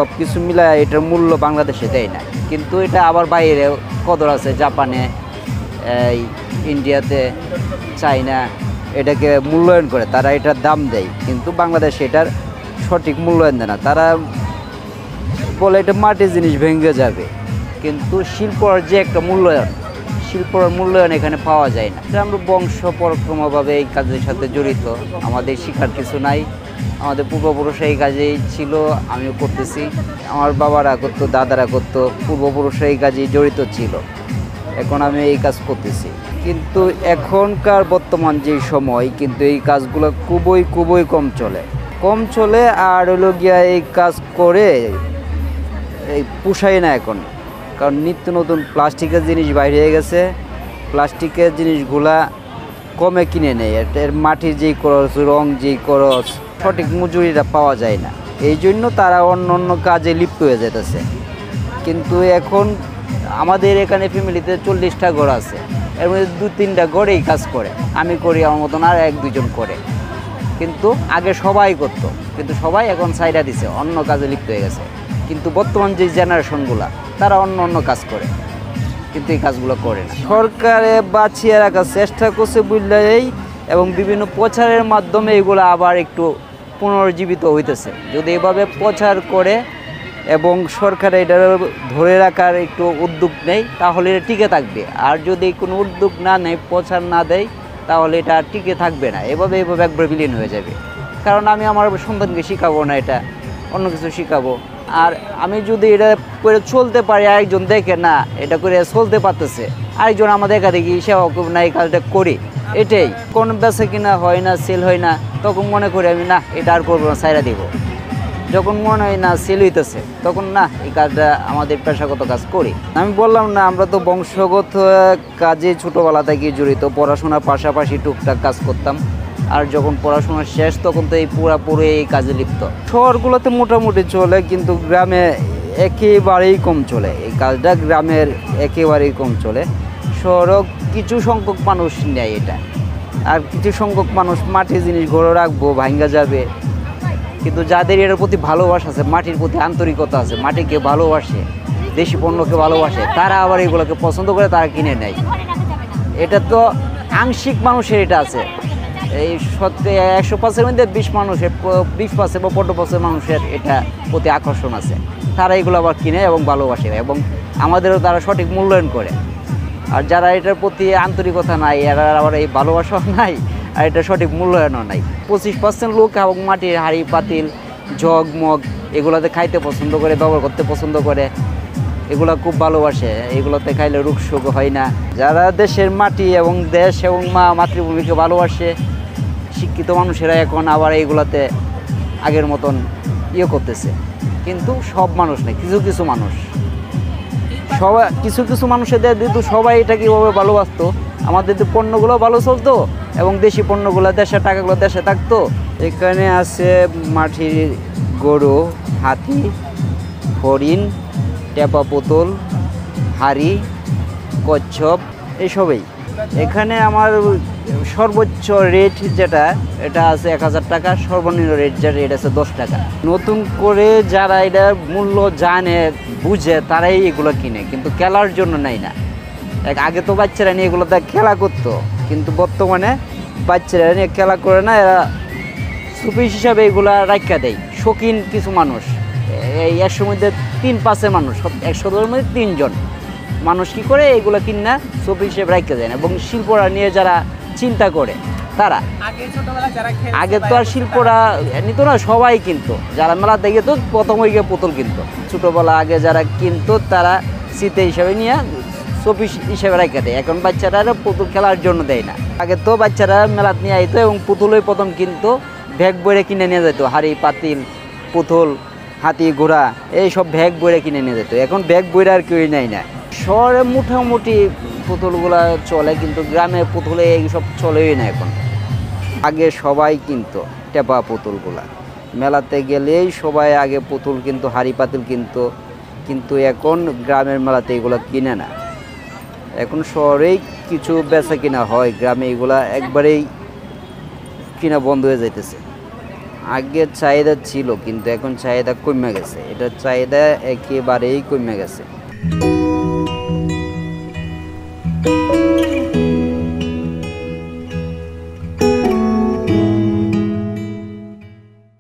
সব কিছু মিলায় এটার মূল্য বাংলাদেশে দেয় না, কিন্তু এটা আবার বাইরে কদর আছে, জাপানে, ইন্ডিয়াতে, চায়না এটাকে মূল্যায়ন করে, তারা এটার দাম দেয়, কিন্তু বাংলাদেশে এটার সঠিক মূল্যায়ন দেয় না। তারা বলে এটা মাটির জিনিস ভেঙে যাবে, কিন্তু শিল্পর যে একটা মূল্যায়ন, শিল্পর মূল্যায়ন এখানে পাওয়া যায় না। আমরা বংশ পরক্রমভাবে এই কাজের সাথে জড়িত, আমাদের শিখার কিছু নাই, আমাদের পূর্বপুরুষরা এই কাজেই ছিল, আমিও করতেছি, আমার বাবারা করতো, দাদারা করতো, পূর্বপুরুষরা এই কাজেই জড়িত ছিল, এখন আমি এই কাজ করতেছি। কিন্তু এখনকার বর্তমান যে সময় কিন্তু এই কাজগুলো খুবই কম চলে আর হলো গিয়া এই কাজ করে এই পোষায় না এখন, কারণ নিত্য নতুন প্লাস্টিকের জিনিস বাইরে হয়ে গেছে, প্লাস্টিকের জিনিসগুলা কমে কিনে নেয়, এর মাটির যেই খরচ, রং যেই খরচ, সঠিক মজুরিটা পাওয়া যায় না, এই জন্য তারা অন্য কাজে লিপ্ত হয়ে যেতেছে। কিন্তু এখন আমাদের এখানে ফ্যামিলিতে 40টা ঘর আছে, এর মধ্যে 2-3টা ঘরেই কাজ করে, আমি করি, আমার মতন আর 1-2জন করে, কিন্তু আগে সবাই করতো, কিন্তু সবাই এখন সাইডা দিছে, অন্য কাজে লিপ্ত হয়ে গেছে। কিন্তু বর্তমান যে জেনারেশনগুলা তারা অন্য কাজ করে, কিন্তু এই কাজগুলো করে না। সরকারে বাঁচিয়ে রাখার চেষ্টা করছে বুঝলেই, এবং বিভিন্ন প্রচারের মাধ্যমে এগুলো আবার একটু পুনর্জীবিত হইতেছে। যদি এভাবে প্রচার করে এবং সরকার এটা ধরে রাখার একটু উদ্যোগ নেয় তাহলে এটা টিকে থাকবে, আর যদি কোনো উদ্যোগ না নেয়, প্রচার না দেয়, তাহলে এটা টিকে থাকবে না, এভাবে একবার বিলীন হয়ে যাবে। কারণ আমি আমার সন্তানকে শিখাবো না, এটা অন্য কিছু শিখাবো, আর আমি যদি এটা করে চলতে পারি, আরেকজন দেখে না এটা করে চলতে পারতেছে, আরেকজন আমাদের দেখা দেখি সেবা না এই কাজটা করি, এটাই কোন বেচা কিনা হয় না, সেল হয় না, তখন মনে করি আমি না এটা আর করবো না, ছাইরা দিব। যখন মনে হয় না সেল হইতেছে, তখন না এই কাজটা আমাদের পেশাগত কাজ করি। আমি বললাম না, আমরা তো বংশগত কাজে ছোটোবেলা থেকে জড়িত, পড়াশোনার পাশাপাশি টুকটাক কাজ করতাম, আর যখন পড়াশোনা শেষ তখন তো এই পুরোপুরি এই কাজে লিপ্ত। শহরগুলোতে মোটামুটি চলে, কিন্তু গ্রামে একেবারেই কম চলে, এই কাজটা গ্রামের একেবারেই কম চলে। শহরও কিছু সংখ্যক মানুষ নেয় এটা, আর কিছু সংখ্যক মানুষ মাটির জিনিস ঘরে রাখবো, ভাঙ্গা যাবে, কিন্তু যাদের এটার প্রতি ভালোবাসা আছে, মাটির প্রতি আন্তরিকতা আছে, মাটিকে ভালোবাসে, দেশি পণ্যকে ভালোবাসে, তারা আবার এগুলোকে পছন্দ করে, তারা কিনে নেয়। এটা তো আংশিক মানুষের এটা আছে, এই 100% মধ্যে 20% বা 15% মানুষের এটা প্রতি আকর্ষণ আছে, তারা এগুলো আবার কিনে এবং ভালোবাসে, এবং আমাদেরও তারা সঠিক মূল্যায়ন করে। আর যারা এটার প্রতি আন্তরিকতা নাই, এরা আবার এই ভালোবাসাও নাই, আর এটা সঠিক মূল্যায়নও নাই। 25% লোক এবং মাটির হাঁড়ি পাতিল, জগ মগ এগুলোতে খাইতে পছন্দ করে, ব্যবহার করতে পছন্দ করে, এগুলো খুব ভালোবাসে, এগুলোতে খাইলে রোগ শোক হয় না। যারা দেশের মাটি এবং দেশ এবং মাতৃভূমিকে ভালোবাসে, শিক্ষিত মানুষেরা এখন আবার এইগুলোতে আগের মতন করতেছে, কিন্তু সব মানুষ নেই, কিছু মানুষ, সবাই কিছু মানুষের দিত, সবাই এটা কীভাবে ভালোবাসতো, আমাদের পণ্যগুলো ভালো চলতো এবং দেশি পণ্যগুলো, দেশের টাকাগুলো দেশে থাকতো। এখানে আছে মাটির গরু, হাতি, হরিণ, টেপা পুতুল, হাড়ি, কচ্ছপ, এসবই। এখানে আমার সর্বোচ্চ রেট যেটা, এটা আছে 1000 টাকা, সর্বনিম্ন রেট যেটা এটা আছে 10 টাকা। নতুন করে যারা এটা মূল্য জানে বুঝে তারাই এগুলো কিনে, কিন্তু খেলার জন্য নেয় না। আগে তো বাচ্চারা নিয়ে এগুলোতে খেলা করতো, কিন্তু বর্তমানে বাচ্চারা নিয়ে খেলা করে না, এরা সুপিস হিসাবে এগুলা রাখা দেয়। শৌখিন কিছু মানুষ, এই 100 মধ্যে 3-5 মানুষ, 100 মধ্যে 3 জন মানুষ কী করে এগুলো কিনা সুপিস হিসেবে রাখা যায় না। এবং শিল্পরা নিয়ে যারা চিন্তা করে, তারা আগে তো আর শিল্পরা নিত না, সবাই কিনতো, যারা মেলা দেখে তো প্রথম ওই গিয়ে পুতুল কিনতো, ছোটোবেলা আগে যারা কিনতো তারা শীতে হিসাবে নিয়ে শোপিস হিসেবে রেখে দেয়। এখন বাচ্চারা পুতুল খেলার জন্য দেয় না। আগে তো বাচ্চারা মেলাত নিয়ে আইতো এবং পুতুলই প্রথম কিনতো, ব্যাগ বইরে কিনে নিয়ে যেত, হাড়ি পাতিল, পুতুল, হাতি ঘোড়া এইসব ব্যাগ বইরে কিনে নিয়ে যেত। এখন ব্যাগ বইরে আর কেউই নেয় না। শহরে মোটামুটি পুতুলগুলা চলে, কিন্তু গ্রামে পুতুলে এইসব চলেই না এখন। আগে সবাই কিনতো টেপা পুতুলগুলা, মেলাতে গেলেই সবাই আগে পুতুল কিনতো, হাড়ি পাতিল কিনতো, কিন্তু এখন গ্রামের মেলাতে এগুলো কিনে না। এখন শহরেই কিছু বেচা কিনা হয়, গ্রামে এগুলা একবারেই কিনা বন্ধ হয়ে যাইতেছে। আগে চাহিদা ছিল কিন্তু এখন চাহিদা কমে গেছে, এটার চাহিদা একেবারেই কমে গেছে।